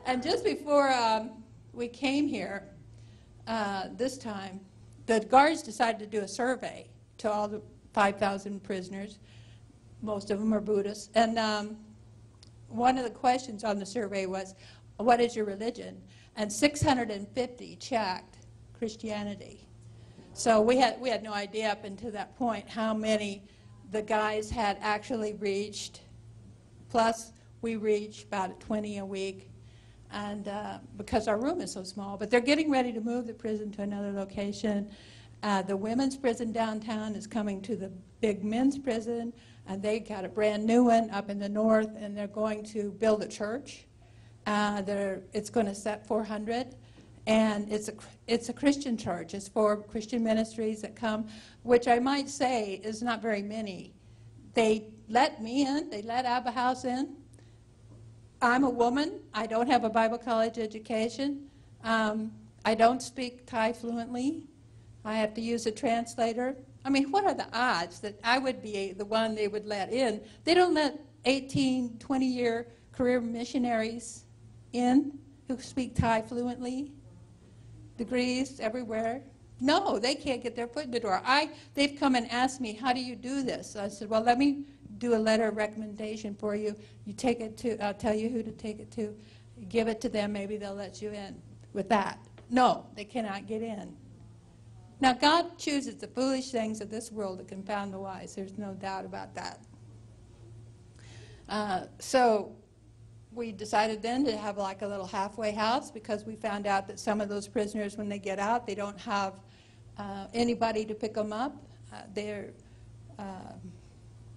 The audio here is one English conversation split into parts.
And just before we came here this time, the guards decided to do a survey to all the 5,000 prisoners. Most of them are Buddhists. And one of the questions on the survey was, what is your religion? And 650 checked Christianity. So we had no idea up until that point how many the guys had actually reached. Plus, we reach about 20 a week, and because our room is so small. But they're getting ready to move the prison to another location. The women's prison downtown is coming to the big men's prison, and they got a brand new one up in the north, and they're going to build a church. It's going to set 400, and it's a Christian church. It's for Christian ministries that come, which I might say is not very many. They let me in. They let Abba House in. I'm a woman. I don't have a Bible college education. I don't speak Thai fluently. I have to use a translator. I mean, what are the odds that I would be the one they would let in? They don't let 18, 20-year career missionaries in who speak Thai fluently, degrees everywhere. No, they can't get their foot in the door. They've come and asked me, how do you do this? I said, well, let me do a letter of recommendation for you. You take it to, I'll tell you who to take it to. You give it to them, maybe they'll let you in with that. No, they cannot get in. Now, God chooses the foolish things of this world to confound the wise. There's no doubt about that. So we decided then to have like a little halfway house, because we found out that some of those prisoners, when they get out, they don't have anybody to pick them up. They're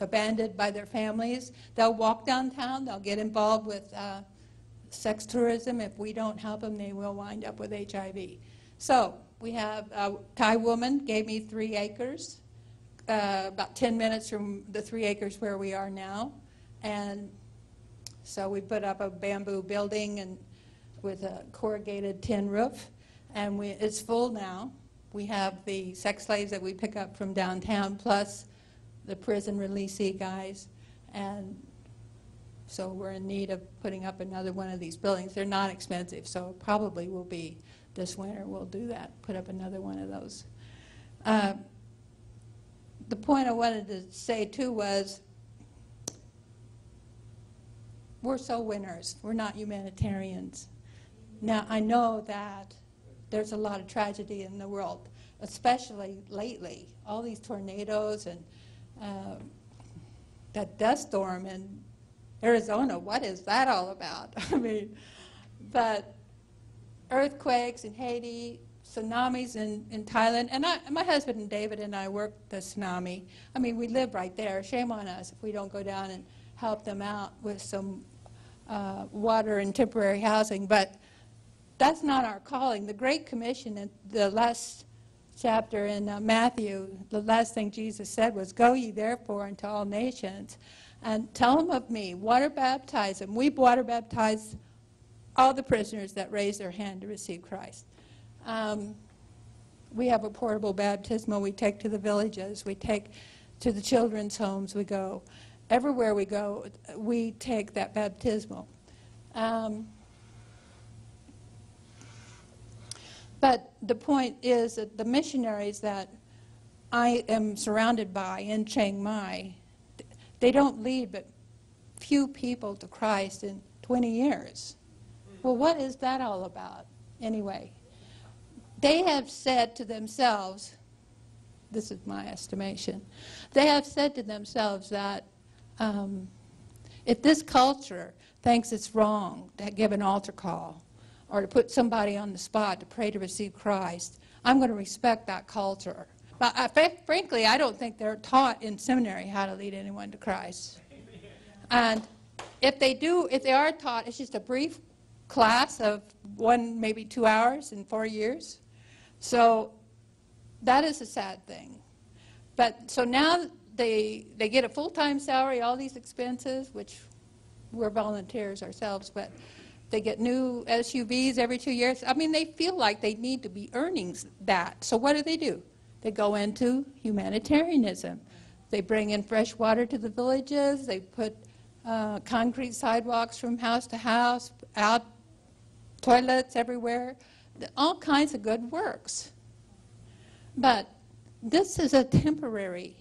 abandoned by their families. They'll walk downtown. They'll get involved with sex tourism. If we don't help them, they will wind up with HIV. So we have a Thai woman gave me 3 acres, about 10 minutes from the 3 acres where we are now. And so we put up a bamboo building and with a corrugated tin roof, and it's full now. We have the sex slaves that we pick up from downtown, plus the prison releasee guys, and so we're in need of putting up another one of these buildings. They're not expensive, so probably will be this winter we'll do that, put up another one of those. The point I wanted to say too was, we're soul winners. We're not humanitarians. Now, I know that there's a lot of tragedy in the world, especially lately. All these tornadoes and that dust storm in Arizona, what is that all about? I mean, but earthquakes in Haiti, tsunamis in Thailand, and my husband and David and I worked the tsunami. I mean, we live right there. Shame on us if we don't go down and help them out with some water and temporary housing, but that's not our calling. The Great Commission in the last chapter in Matthew, the last thing Jesus said was, go ye therefore into all nations and tell them of me. Water baptize them. We water baptize all the prisoners that raise their hand to receive Christ. We have a portable baptismal we take to the villages. We take to the children's homes. We go. Everywhere we go, we take that baptismal. But the point is that the missionaries that I am surrounded by in Chiang Mai, they don't lead but few people to Christ in 20 years. Well, what is that all about anyway? They have said to themselves, this is my estimation, they have said to themselves that if this culture thinks it's wrong to give an altar call or to put somebody on the spot to pray to receive Christ, I'm going to respect that culture. But frankly, I don't think they're taught in seminary how to lead anyone to Christ. And if they are taught, it's just a brief class of 1, maybe 2 hours in 4 years. So that is a sad thing. But so now they get a full-time salary, all these expenses, which we're volunteers ourselves, but they get new SUVs every 2 years. I mean, they feel like they need to be earning that. So what do? They go into humanitarianism. They bring in fresh water to the villages. They put concrete sidewalks from house to house, out toilets everywhere, all kinds of good works. But this is a temporary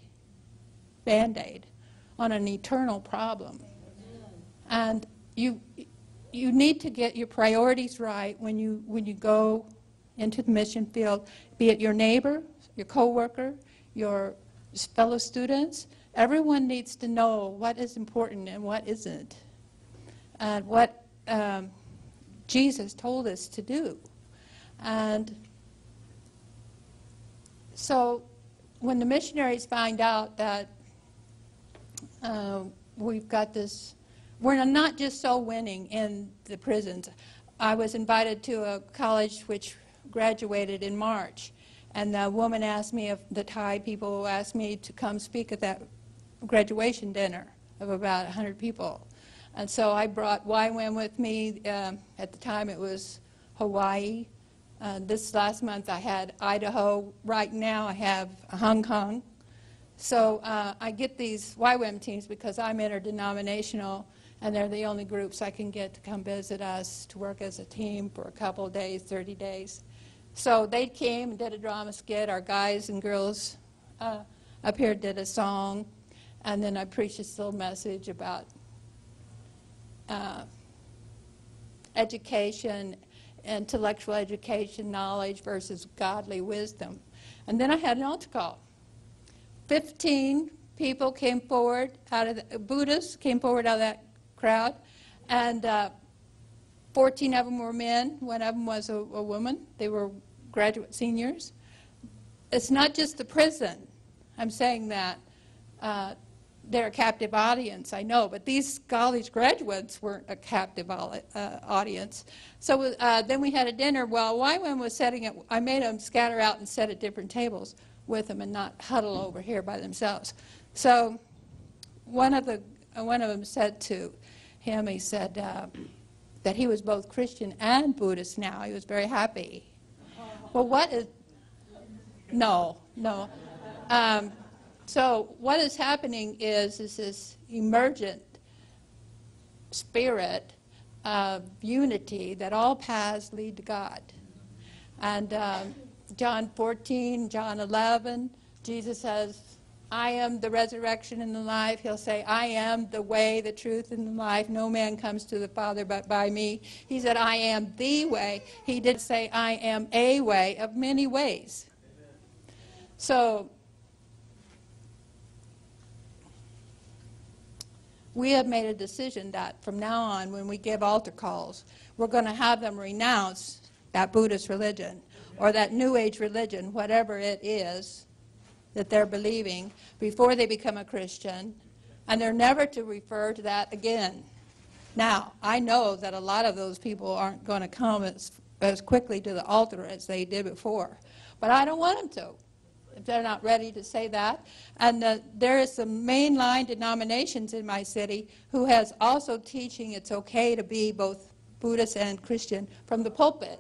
Band-Aid on an eternal problem. And you need to get your priorities right when you go into the mission field, be it your neighbor, your coworker, your fellow students. Everyone needs to know what is important and what isn't, and what Jesus told us to do. And so when the missionaries find out that we've got this, we're not just soul winning in the prisons. I was invited to a college which graduated in March, and the woman asked me, if the Thai people asked me to come speak at that graduation dinner of about 100 people. And so I brought YWAM with me. At the time it was Hawaii. This last month I had Idaho. Right now I have Hong Kong. So I get these YWAM teams because I'm interdenominational, and they're the only groups I can get to come visit us, to work as a team for a couple of days, 30 days. So they came and did a drama skit. Our guys and girls up here did a song, and then I preached this little message about education, intellectual education, knowledge versus godly wisdom. And then I had an altar call. 15 people came forward out of the Buddhists came forward out of that crowd, and 14 of them were men. One of them was a woman. They were graduate seniors. It's not just the prison. I'm saying that they're a captive audience, I know, but these college graduates weren't a captive audience. So then we had a dinner. While YWAM was setting it, I made them scatter out and sit at different tables with them and not huddle over here by themselves. So one of them said to him, he said that he was both Christian and Buddhist now. He was very happy. Well, what is... No. So what is happening is this emergent spirit of unity that all paths lead to God. And John 14, John 11, Jesus says, I am the resurrection and the life. He'll say, I am the way, the truth, and the life. No man comes to the Father but by me. He said, I am the way. He did say, I am a way of many ways. So we have made a decision that from now on, when we give altar calls, we're going to have them renounce that Buddhist religion or that New Age religion, whatever it is that they're believing, before they become a Christian, and they're never to refer to that again. Now, I know that a lot of those people aren't going to come as quickly to the altar as they did before, but I don't want them to, if they're not ready to say that. And there is some mainline denominations in my city who has also teaching it's okay to be both Buddhist and Christian from the pulpit.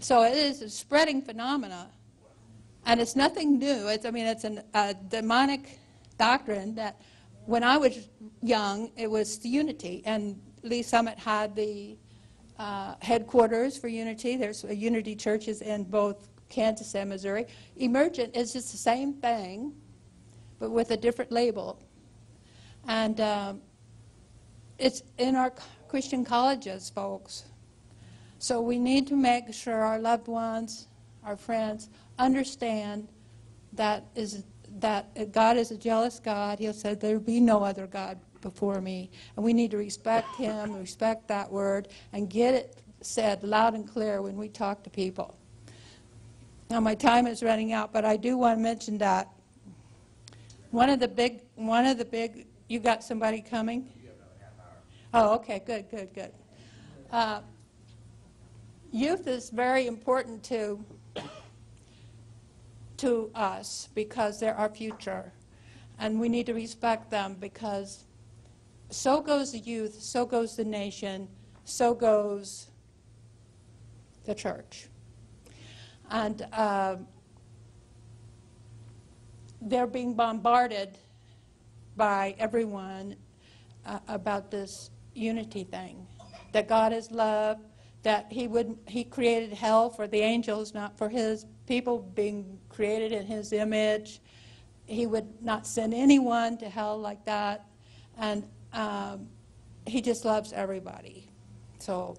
So it is a spreading phenomena. And it's nothing new. It's a demonic doctrine that when I was young, it was the unity. And Lee Summit had the headquarters for unity. There's unity churches in both Kansas and Missouri. Emergent is just the same thing, but with a different label. And it's in our Christian colleges, folks. So we need to make sure our loved ones, our friends, understand that God is a jealous God. He said there be no other God before me. And we need to respect him, respect that word, and get it said loud and clear when we talk to people. Now my time is running out, but I do want to mention that one of the big, you got somebody coming? Oh, okay, good. Youth is very important to us because they're our future, and we need to respect them because so goes the youth, so goes the nation, so goes the church. And they're being bombarded by everyone about this unity thing. that God is love, that he created hell for the angels, not for his people being created in his image. He would not send anyone to hell like that. And he just loves everybody. So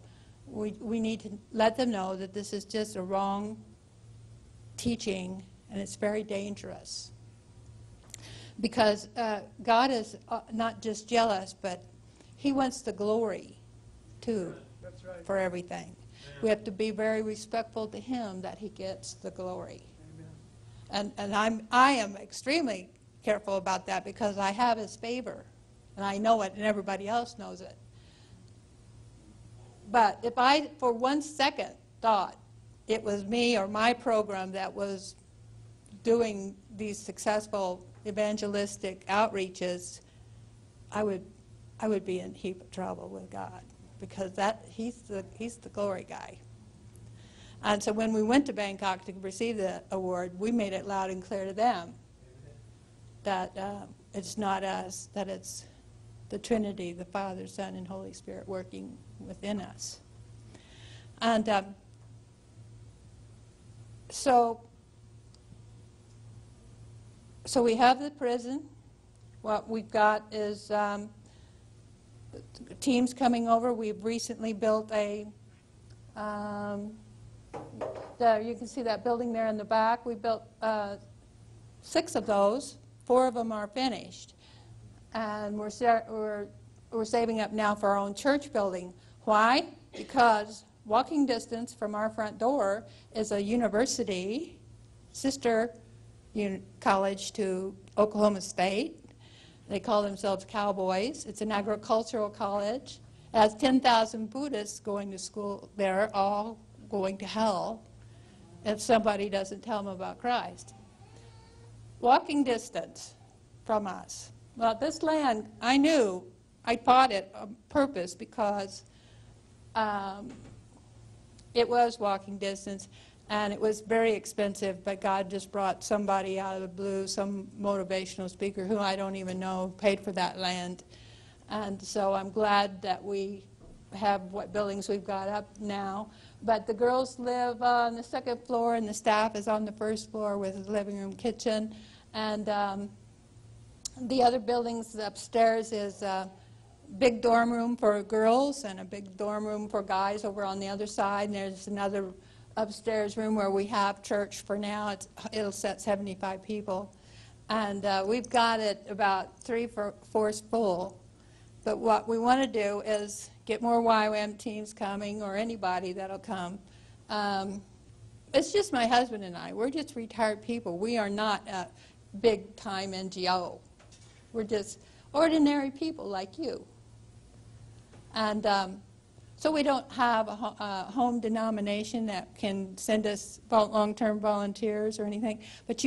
we need to let them know that this is just a wrong teaching, and it's very dangerous. Because God is not just jealous, but he wants the glory, too, That's right. for everything. We have to be very respectful to him that he gets the glory. Amen. And I am extremely careful about that because I have his favor, and I know it, and everybody else knows it. But if I, for 1 second, thought it was me or my program that was doing these successful evangelistic outreaches, I would be in a heap of trouble with God, because he's the glory guy. And so when we went to Bangkok to receive the award, we made it loud and clear to them that it's not us, that it's the Trinity, the Father, Son, and Holy Spirit working within us. And so we have the prison. What we've got is teams coming over. We've recently built you can see that building there in the back. We built 6 of those. 4 of them are finished. And we're saving up now for our own church building. Why? Because walking distance from our front door is a university, sister college to Oklahoma State. They call themselves Cowboys. It's an agricultural college. It has 10,000 Buddhists going to school there, all going to hell if somebody doesn't tell them about Christ. Walking distance from us. Well, this land, I knew, I bought it on purpose because it was walking distance, and it was very expensive, but God just brought somebody out of the blue, some motivational speaker who I don't even know, paid for that land. And so I'm glad that we have what buildings we've got up now. But the girls live on the 2nd floor, and the staff is on the 1st floor with a living room, kitchen. And the other buildings upstairs is a big dorm room for girls and a big dorm room for guys over on the other side. And there's another upstairs room where we have church for now. It'll set 75 people. And we've got it about 3/4 full. But what we want to do is get more YWAM teams coming, or anybody that'll come. It's just my husband and I. We're just retired people. We are not a big-time NGO. We're just ordinary people like you. And so we don't have a home denomination that can send us long-term volunteers or anything. But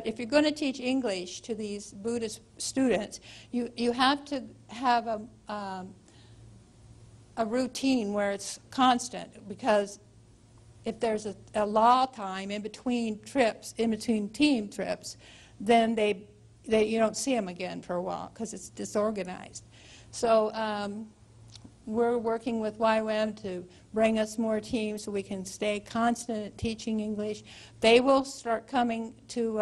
if you're going to teach English to these Buddhist students, you have to have a routine where it's constant, because if there's a lull time in between trips, in between team trips, then you don't see them again for a while because it's disorganized. So we're working with YWAM to bring us more teams so we can stay constant at teaching English. They will start coming to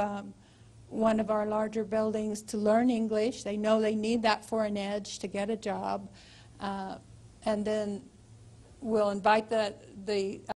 one of our larger buildings to learn English. They know they need that for an edge to get a job. And then we'll invite the